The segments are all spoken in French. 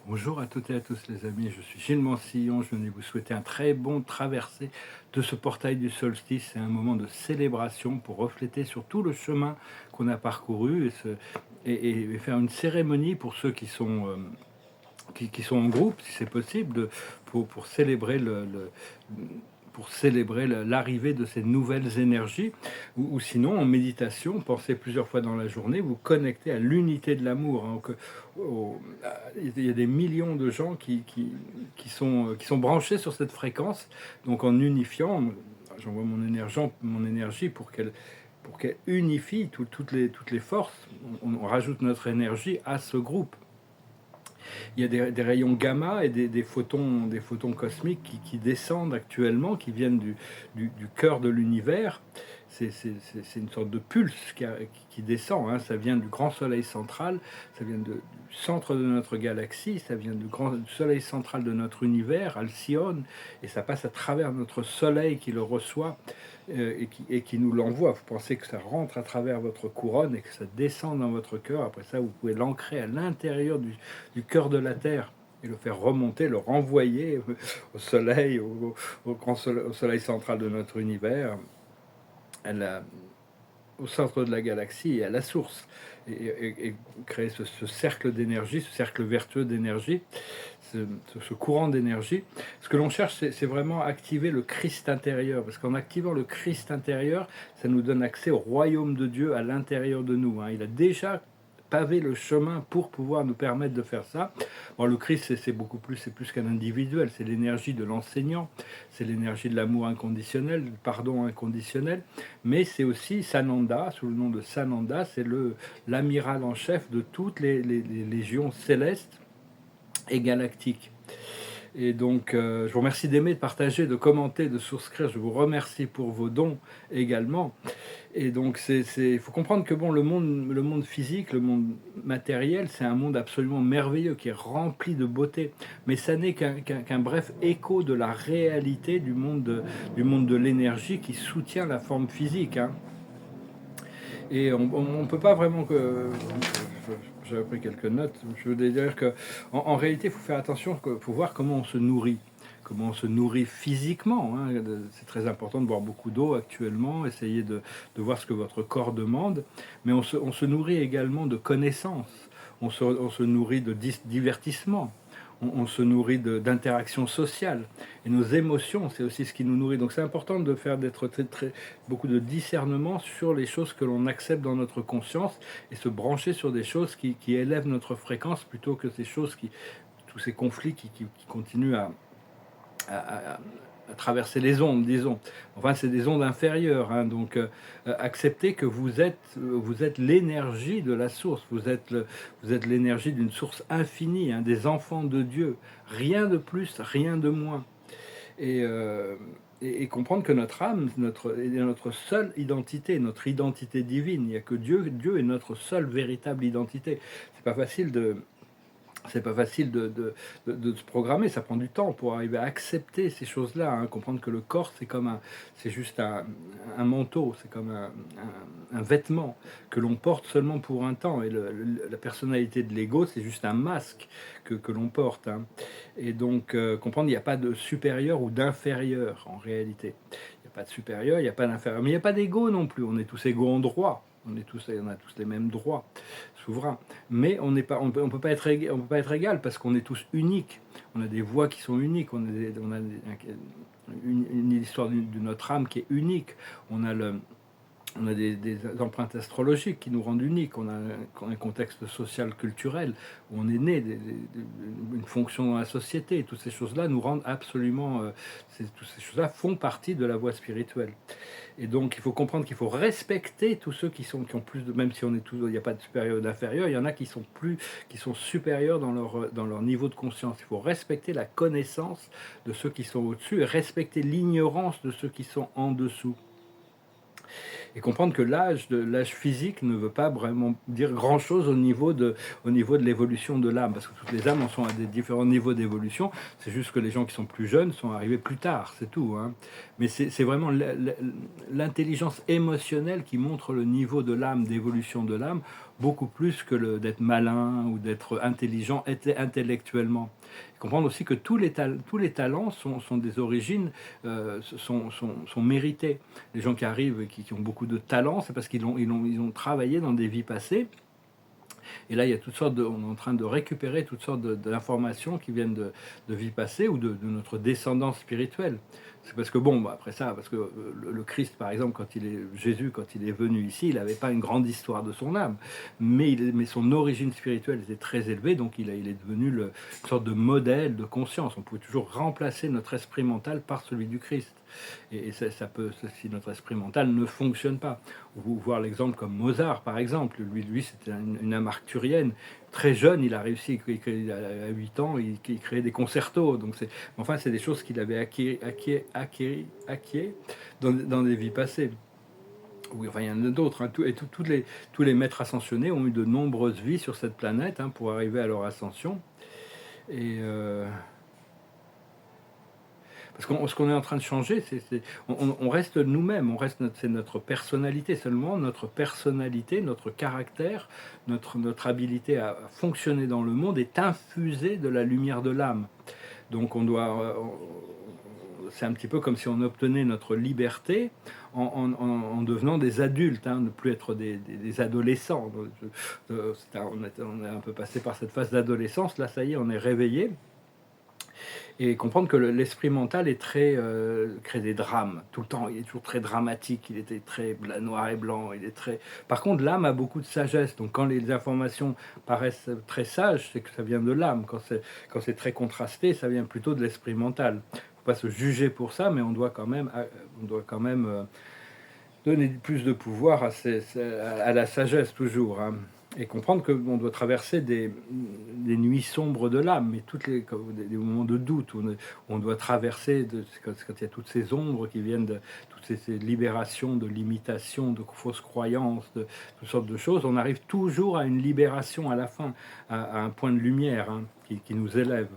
Bonjour à toutes et à tous les amis, je suis Gilles Mansillon, je venais vous souhaiter un très bon traversée de ce portail du solstice. C'est un moment de célébration pour refléter sur tout le chemin qu'on a parcouru et faire une cérémonie pour ceux qui sont en groupe, si c'est possible, pour célébrer pour célébrer l'arrivée de ces nouvelles énergies, ou sinon en méditation, pensez plusieurs fois dans la journée, vous connectez à l'unité de l'amour. Hein, il y a des millions de gens qui sont branchés sur cette fréquence, donc en unifiant, j'envoie mon énergie pour qu'elle unifie toutes les forces, on rajoute notre énergie à ce groupe. Il y a des rayons gamma et des photons cosmiques qui descendent actuellement, qui viennent du cœur de l'univers. C'est une sorte de pulse qui descend, hein. Ça vient du grand soleil central, ça vient du centre de notre galaxie, ça vient du soleil central de notre univers, Alcyone, et ça passe à travers notre soleil qui le reçoit et qui nous l'envoie. Vous pensez que ça rentre à travers votre couronne et que ça descend dans votre cœur. Après ça, vous pouvez l'ancrer à l'intérieur du cœur de la Terre et le faire remonter, le renvoyer au soleil, au soleil central de notre univers, au centre de la galaxie et à la source, et créer ce cercle d'énergie, ce cercle vertueux d'énergie, ce courant d'énergie. Ce que l'on cherche, c'est vraiment activer le Christ intérieur, parce qu'en activant le Christ intérieur, ça nous donne accès au royaume de Dieu à l'intérieur de nous, hein. Il a déjà pavé le chemin pour pouvoir nous permettre de faire ça. Bon, le Christ, c'est plus qu'un individuel, c'est l'énergie de l'enseignant, c'est l'énergie de l'amour inconditionnel, du pardon inconditionnel, mais c'est aussi Sananda, sous le nom de Sananda, c'est l'amiral en chef de toutes les légions célestes et galactiques. Et donc, je vous remercie d'aimer, de partager, de commenter, de souscrire. Je vous remercie pour vos dons également. Et donc, il faut comprendre que bon, le monde physique, le monde matériel, c'est un monde absolument merveilleux qui est rempli de beauté. Mais ça n'est qu'un bref écho de la réalité du monde de l'énergie qui soutient la forme physique, hein. Et on ne peut pas vraiment que... J'avais pris quelques notes. Je veux dire que en réalité, il faut faire attention, il faut voir comment on se nourrit. Comment on se nourrit physiquement, hein. C'est très important de boire beaucoup d'eau actuellement, essayer de voir ce que votre corps demande, mais on se nourrit également de connaissances, on se nourrit de divertissement, on se nourrit d'interactions sociales, et nos émotions, c'est aussi ce qui nous nourrit. Donc c'est important d'être beaucoup de discernement sur les choses que l'on accepte dans notre conscience, et se brancher sur des choses qui élèvent notre fréquence, plutôt que tous ces conflits qui continuent à traverser les ondes, disons. Enfin, c'est des ondes inférieures, hein. Donc, acceptez que vous êtes l'énergie de la source, vous êtes l'énergie d'une source infinie, hein, des enfants de Dieu. Rien de plus, rien de moins. Et comprendre que notre âme est notre seule identité, notre identité divine. Il n'y a que Dieu. Dieu est notre seule véritable identité. C'est pas facile de se programmer, ça prend du temps pour arriver à accepter ces choses-là, hein, comprendre que le corps, c'est juste un manteau, c'est comme un vêtement que l'on porte seulement pour un temps, et la personnalité de l'ego, c'est juste un masque que l'on porte, hein. Et donc, comprendre qu'il n'y a pas de supérieur ou d'inférieur en réalité. Il n'y a pas de supérieur, il n'y a pas d'inférieur, mais il n'y a pas d'ego non plus, on est tous égaux en droit. On a tous les mêmes droits souverains, mais on peut pas être égal, parce qu'on est tous uniques. On a des voix qui sont uniques, on a une histoire de notre âme qui est unique. On a des empreintes astrologiques qui nous rendent uniques. On a un contexte social, culturel, où on est né, une fonction dans la société. Et toutes ces choses-là nous rendent absolument... toutes ces choses-là font partie de la voie spirituelle. Et donc, il faut comprendre qu'il faut respecter tous ceux qui ont plus de... Même si on est tous, il n'y a pas de supérieur ou d'inférieur, il y en a qui sont supérieurs dans leur niveau de conscience. Il faut respecter la connaissance de ceux qui sont au-dessus et respecter l'ignorance de ceux qui sont en dessous. Et comprendre que l'âge physique ne veut pas vraiment dire grand-chose au niveau de l'évolution de l'âme, parce que toutes les âmes en sont à des différents niveaux d'évolution. C'est juste que les gens qui sont plus jeunes sont arrivés plus tard, c'est tout, hein. Mais c'est vraiment l'intelligence émotionnelle qui montre le niveau de l'âme, d'évolution de l'âme, beaucoup plus que d'être malin ou d'être intelligent intellectuellement. Comprendre aussi que tous les talents sont des origines, sont mérités. Les gens qui arrivent et qui ont beaucoup de talent, c'est parce ils ont travaillé dans des vies passées. Et là, il y a toutes sortes on est en train de récupérer toutes sortes d'informations qui viennent de vies passées ou de notre descendance spirituelle. C'est parce que, bon, bah, après ça, parce que le Christ, par exemple, Jésus, quand il est venu ici, il n'avait pas une grande histoire de son âme, mais son origine spirituelle était très élevée, donc il est devenu une sorte de modèle de conscience. On pouvait toujours remplacer notre esprit mental par celui du Christ. Et ça peut, si notre esprit mental ne fonctionne pas. Ou voir l'exemple comme Mozart, par exemple. Lui c'était une âme arcturienne. Très jeune, il a réussi, à 8 ans, il créait des concertos. Donc enfin, c'est des choses qu'il avait acquis dans des vies passées. Oui, enfin, il y en a d'autres. Hein. Tous les maîtres ascensionnés ont eu de nombreuses vies sur cette planète, hein, pour arriver à leur ascension. Et... Parce que ce qu'on est en train de changer, on reste nous-mêmes, c'est notre personnalité seulement, notre personnalité, notre caractère, notre habilité à fonctionner dans le monde est infusée de la lumière de l'âme. Donc c'est un petit peu comme si on obtenait notre liberté en devenant des adultes, hein, ne plus être des adolescents. On est un peu passé par cette phase d'adolescence, là ça y est, on est réveillé. Et comprendre que l'esprit mental est crée des drames tout le temps. Il est toujours très dramatique. Il était très noir et blanc. Par contre, l'âme a beaucoup de sagesse. Donc, quand les informations paraissent très sages, c'est que ça vient de l'âme. Quand c'est très contrasté, ça vient plutôt de l'esprit mental. Il ne faut pas se juger pour ça, mais on doit quand même donner plus de pouvoir à la sagesse toujours. Hein. Et comprendre qu'on doit traverser des nuits sombres de l'âme, mais des moments de doute, où on doit traverser, quand il y a toutes ces ombres qui viennent de toutes ces libérations, de limitations, de fausses croyances, de toutes sortes de choses, on arrive toujours à une libération à la fin, à un point de lumière, hein, qui nous élève.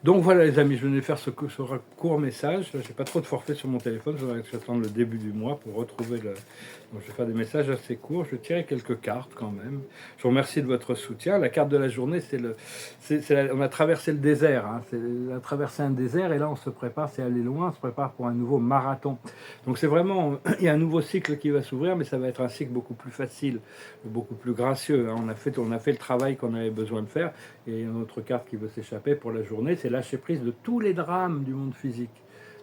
Donc voilà les amis, je venais faire ce court message. J'ai pas trop de forfait sur mon téléphone, je vais attendre le début du mois pour retrouver le... Donc je vais faire des messages assez courts, je vais tirer quelques cartes quand même. Je vous remercie de votre soutien. La carte de la journée, on a traversé le désert, hein. On a traversé un désert et là on se prépare, c'est aller loin, on se prépare pour un nouveau marathon. Donc c'est vraiment, il y a un nouveau cycle qui va s'ouvrir, mais ça va être un cycle beaucoup plus facile, beaucoup plus gracieux. Hein. On a fait le travail qu'on avait besoin de faire. Et une autre carte qui veut s'échapper pour la journée, c'est lâcher prise de tous les drames du monde physique.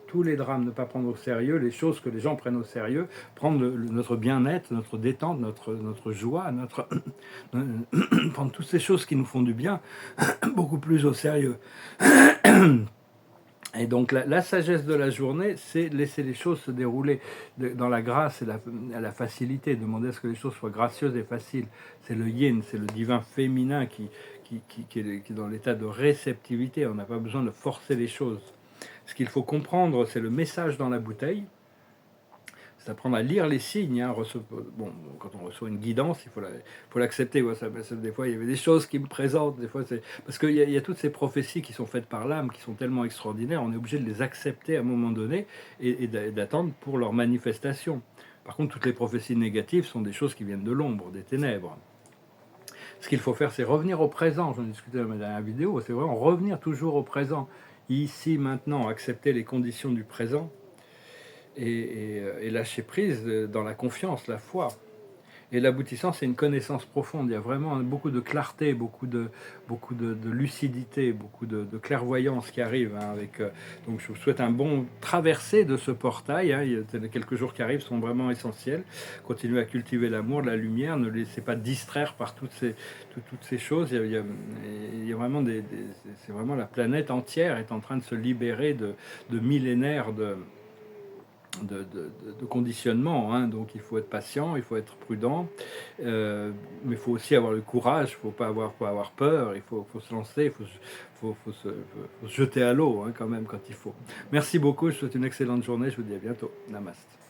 Tous les drames, ne pas prendre au sérieux les choses que les gens prennent au sérieux, prendre notre bien-être, notre détente, notre joie, prendre toutes ces choses qui nous font du bien beaucoup plus au sérieux. Et donc la sagesse de la journée, c'est laisser les choses se dérouler dans la grâce et la facilité, demander à ce que les choses soient gracieuses et faciles. C'est le yin, c'est le divin féminin qui est dans l'état de réceptivité. On n'a pas besoin de forcer les choses. Ce qu'il faut comprendre, c'est le message dans la bouteille. C'est apprendre à lire les signes. Hein. Bon, quand on reçoit une guidance, il faut l'accepter. Des fois, il y avait des choses qui me présentent. Des fois, parce qu'il y a toutes ces prophéties qui sont faites par l'âme, qui sont tellement extraordinaires, on est obligé de les accepter à un moment donné et d'attendre pour leur manifestation. Par contre, toutes les prophéties négatives sont des choses qui viennent de l'ombre, des ténèbres. Ce qu'il faut faire, c'est revenir au présent. J'en discutais dans ma dernière vidéo. C'est vraiment revenir toujours au présent. Ici, maintenant, accepter les conditions du présent et lâcher prise dans la confiance, la foi. Et l'aboutissant, c'est une connaissance profonde. Il y a vraiment beaucoup de clarté, beaucoup de lucidité, beaucoup de clairvoyance qui arrive. Hein, donc je vous souhaite un bon traversée de ce portail. Hein. Les quelques jours qui arrivent sont vraiment essentiels. Continuez à cultiver l'amour, la lumière. Ne laissez pas distraire par toutes ces choses. Il y a vraiment c'est vraiment la planète entière est en train de se libérer de millénaires de conditionnement, hein. Donc il faut être patient, il faut être prudent, mais il faut aussi avoir le courage, il ne faut pas avoir peur, il faut se lancer, il faut se jeter à l'eau, hein, quand même quand il faut. Merci beaucoup, je vous souhaite une excellente journée, je vous dis à bientôt. Namaste.